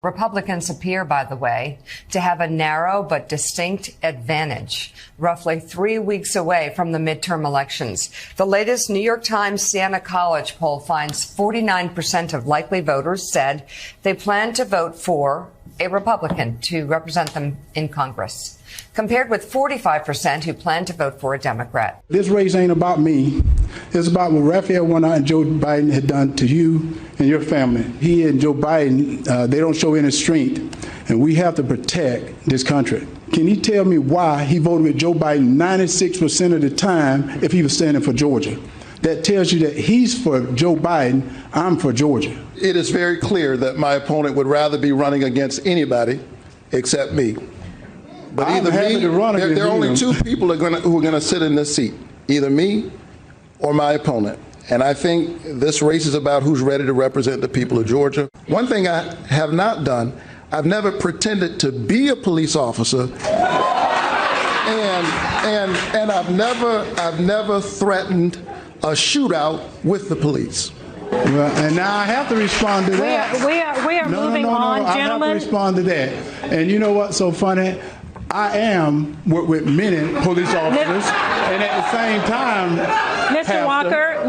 Republicans appear, by the way, to have a narrow but distinct advantage, roughly 3 weeks away from the midterm elections. The latest New York Times Siena College poll finds 49% of likely voters said they plan to vote for a Republican to represent them in Congress, compared with 45% who plan to vote for a Democrat. This race ain't about me. It's about what Raphael Warnock and Joe Biden had done to you and your family. He and Joe Biden, they don't show any strength, and we have to protect this country. Can you tell me why he voted with Joe Biden 96% of the time if he was standing for Georgia? That tells you that he's for Joe Biden, I'm for Georgia. It is very clear that my opponent would rather be running against anybody except me. But either me, there are only two people who are going to sit in this seat, either me or my opponent. And I think this race is about who's ready to represent the people of Georgia. One thing I have not done, I've never pretended to be a police officer, and I've never threatened a shootout with the police. Well, and now I have to respond to that. We are moving on, gentlemen. I have to respond to that. And you know what's so funny? I am with many police officers, and at the same time, Mr. Walker,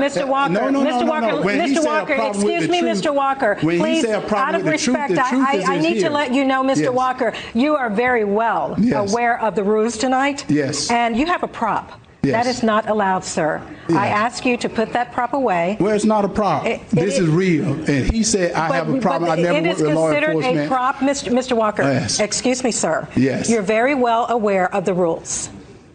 excuse me, Mr. Walker. Please, out of respect, I need to let you know, Mr. Walker, you are very well aware of the rules tonight. Yes. And you have a prop. Yes. That is not allowed, sir. Yeah. I ask you to put that prop away. Well, it's not a prop. This is real. And he said, I have a problem. I never worked with law enforcement. It is considered a prop, Mr. Walker. Yes. Excuse me, sir. Yes. You're very well aware of the rules,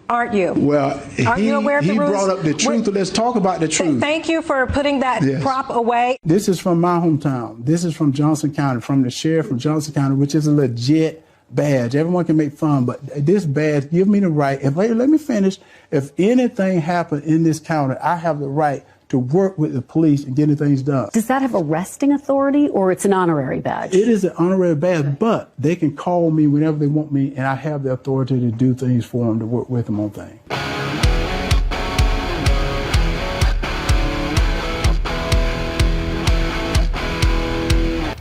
aren't you? Well, aren't you aware of the rules? He brought up the truth. Let's talk about the truth. Thank you for putting that prop away. This is from my hometown. This is from Johnson County, from the sheriff from Johnson County, which is a legit badge. Everyone can make fun, but this badge give me the right. Let me finish. If anything happened in this county, I have the right to work with the police and getting things done. Does that have arresting authority, or it's an honorary badge? It is an honorary badge, but they can call me whenever they want me, and I have the authority to do things for them, to work with them on things.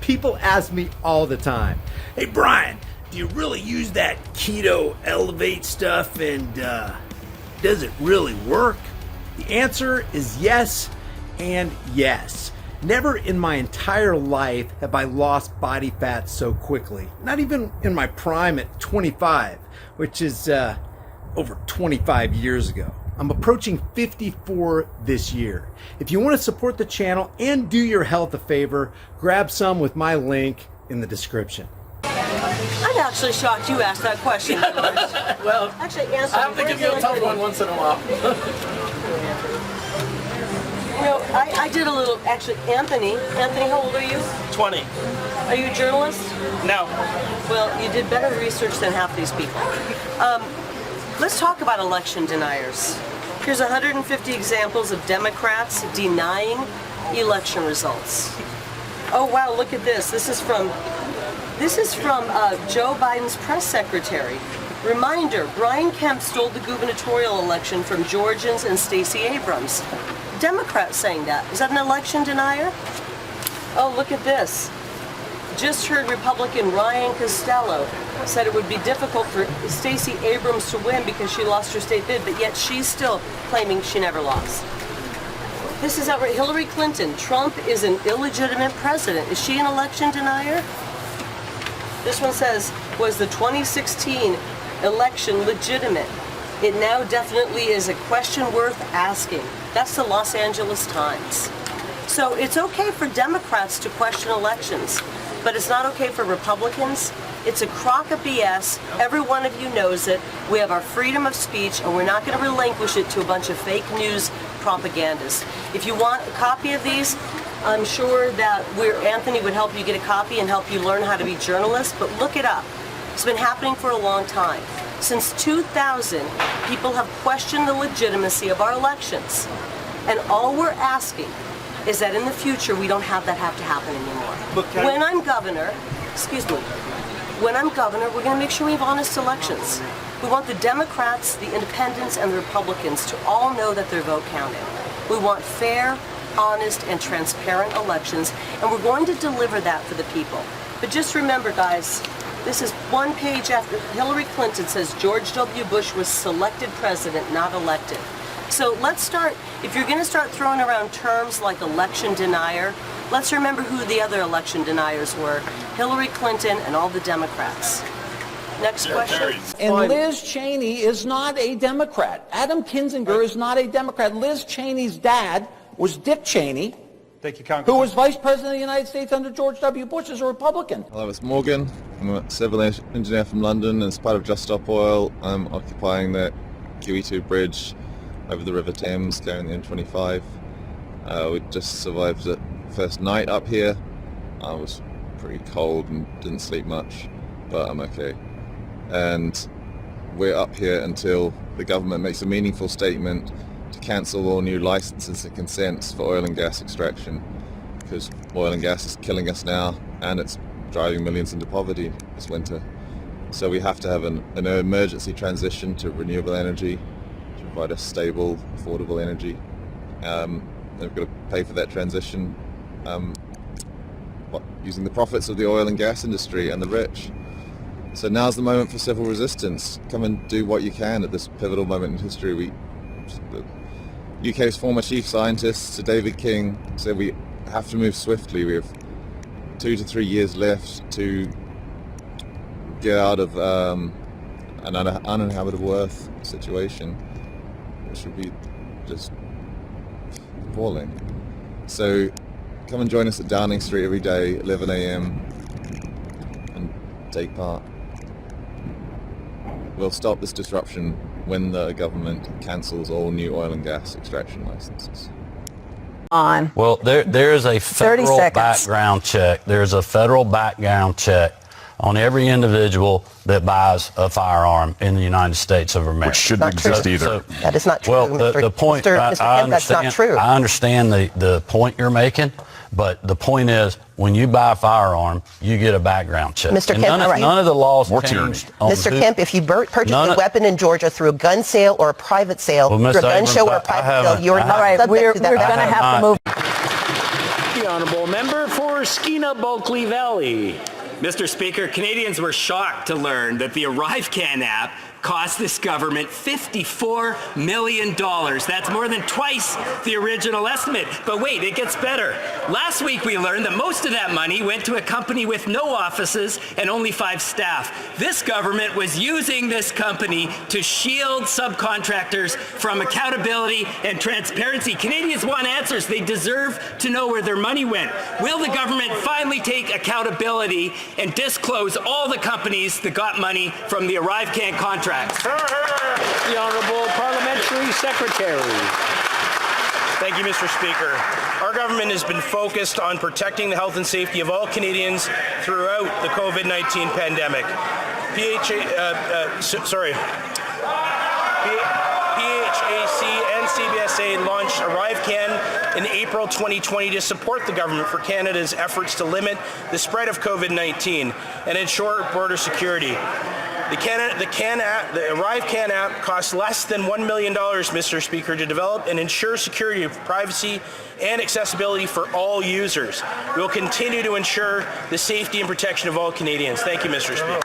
People ask me all the time, hey Brian, do you really use that keto elevate stuff, and does it really work? The answer is yes and yes. Never in my entire life have I lost body fat so quickly. Not even in my prime at 25, which is over 25 years ago. I'm approaching 54 this year. If you want to support the channel and do your health a favor, grab some with my link in the description. I'm actually shocked you asked that question. Well, actually, I have to give you a tough one once in a while. You know, I did a little, actually, Anthony, how old are you? 20. Are you a journalist? No. Well, you did better research than half these people. Let's talk about election deniers. Here's 150 examples of Democrats denying election results. Oh wow, look at this. This is from Joe Biden's press secretary. Reminder, Brian Kemp stole the gubernatorial election from Georgians and Stacey Abrams. Democrats saying that. Is that an election denier? Oh, look at this. Just heard Republican Ryan Costello said it would be difficult for Stacey Abrams to win because she lost her state bid, but yet she's still claiming she never lost. This is outright. Hillary Clinton. Trump is an illegitimate president. Is she an election denier? This one says, was the 2016 election legitimate? It now definitely is a question worth asking. That's the Los Angeles Times. So it's okay for Democrats to question elections, but it's not okay for Republicans. It's a crock of BS. Every one of you knows it. We have our freedom of speech, and we're not going to relinquish it to a bunch of fake news propagandists. If you want a copy of these, I'm sure that Anthony would help you get a copy and help you learn how to be journalists, but look it up. It's been happening for a long time. Since 2000, people have questioned the legitimacy of our elections. And all we're asking is that in the future, we don't have to happen anymore. When I'm governor, we're going to make sure we have honest elections. We want the Democrats, the Independents, and the Republicans to all know that their vote counted. We want fair, honest, and transparent elections, and we're going to deliver that for the people. But just remember, guys, this is one page after Hillary Clinton says George W. Bush was selected president, not elected. So let's start, if you're going to start throwing around terms like election denier, let's remember who the other election deniers were. Hillary Clinton and all the Democrats. Next question. And Liz Cheney is not a Democrat. Adam Kinzinger is not a Democrat. Liz Cheney's dad was Dick Cheney, who was vice president of the United States under George W. Bush as a Republican. Hello, it's Morgan. I'm a civil engineer from London, and as part of Just Stop Oil, I'm occupying the QE2 bridge over the River Thames, carrying the M25. We just survived the first night up here. I was pretty cold and didn't sleep much, but I'm okay. And we're up here until the government makes a meaningful statement to cancel all new licenses and consents for oil and gas extraction, because oil and gas is killing us now, and it's driving millions into poverty this winter. So we have to have an emergency transition to renewable energy to provide us stable, affordable energy. And we've got to pay for that transition using the profits of the oil and gas industry and the rich. So now's the moment for civil resistance. Come and do what you can at this pivotal moment in history. The UK's former chief scientist, Sir David King, said we have to move swiftly. We have 2 to 3 years left to get out of an uninhabitable Earth situation, which would be just appalling. So come and join us at Downing Street every day at 11 a.m. and take part. We'll stop this disruption when the government cancels all new oil and gas extraction licenses. Well, there is a federal background check. There's a federal background check on every individual that buys a firearm in the United States of America. Which shouldn't exist either. That is not true. Well, the point, Mr. Kemp, that's not true. I understand the point you're making, but the point is, when you buy a firearm, you get a background check. Mr. Kemp, none of the laws changed. Mr. Kemp, if you purchase a weapon in Georgia through a gun sale or a private sale, through a gun show or a private sale, you're not subject to that. We're going to have to move. The Honourable Member for Skeena-Bulkley Valley. Mr. Speaker, Canadians were shocked to learn that the ArriveCan app cost this government $54 million. That's more than twice the original estimate. But wait, it gets better. Last week we learned that most of that money went to a company with no offices and only 5 staff. This government was using this company to shield subcontractors from accountability and transparency. Canadians want answers. They deserve to know where their money went. Will the government finally take accountability and disclose all the companies that got money from the ArriveCan contract? The Honourable Parliamentary Secretary. Thank you, Mr. Speaker. Our government has been focused on protecting the health and safety of all Canadians throughout the COVID-19 pandemic. PHAC and CBSA launched ArriveCan in April 2020 to support the government for Canada's efforts to limit the spread of COVID-19 and ensure border security. The ArriveCan app costs less than $1 million, Mr. Speaker, to develop and ensure security of privacy and accessibility for all users. We will continue to ensure the safety and protection of all Canadians. Thank you, Mr. Speaker.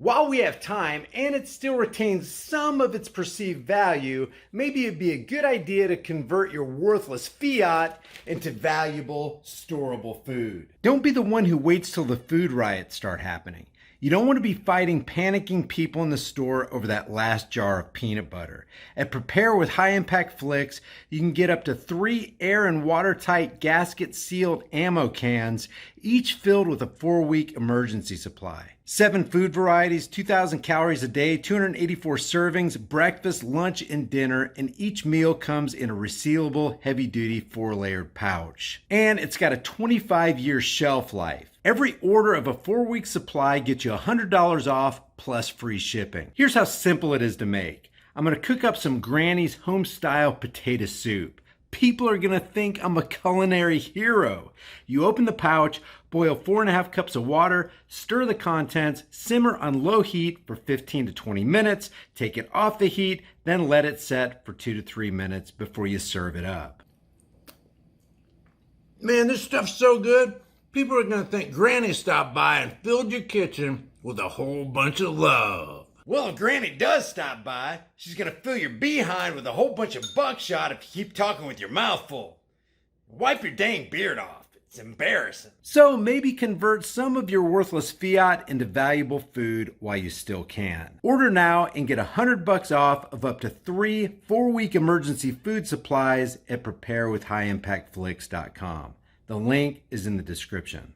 While we have time and it still retains some of its perceived value, maybe it'd be a good idea to convert your worthless fiat into valuable, storable food. Don't be the one who waits till the food riots start happening. You don't want to be fighting panicking people in the store over that last jar of peanut butter. At Prepare with High Impact Flicks, you can get up to 3 air and watertight gasket-sealed ammo cans, each filled with a 4-week emergency supply. 7 food varieties, 2,000 calories a day, 284 servings, breakfast, lunch, and dinner, and each meal comes in a resealable, heavy-duty 4-layered pouch. And it's got a 25-year shelf life. Every order of a 4-week supply gets you $100 off plus free shipping. Here's how simple it is to make. I'm going to cook up some Granny's home-style potato soup. People are going to think I'm a culinary hero. You open the pouch, boil 4.5 cups of water, stir the contents, simmer on low heat for 15 to 20 minutes, take it off the heat, then let it set for 2 to 3 minutes before you serve it up. Man, this stuff's so good. People are going to think Granny stopped by and filled your kitchen with a whole bunch of love. Well, if Granny does stop by, she's going to fill your behind with a whole bunch of buckshot if you keep talking with your mouth full. Wipe your dang beard off. It's embarrassing. So maybe convert some of your worthless fiat into valuable food while you still can. Order now and get $100 off of up to 3 4-week emergency food supplies at preparewithhighimpactflix.com. The link is in the description.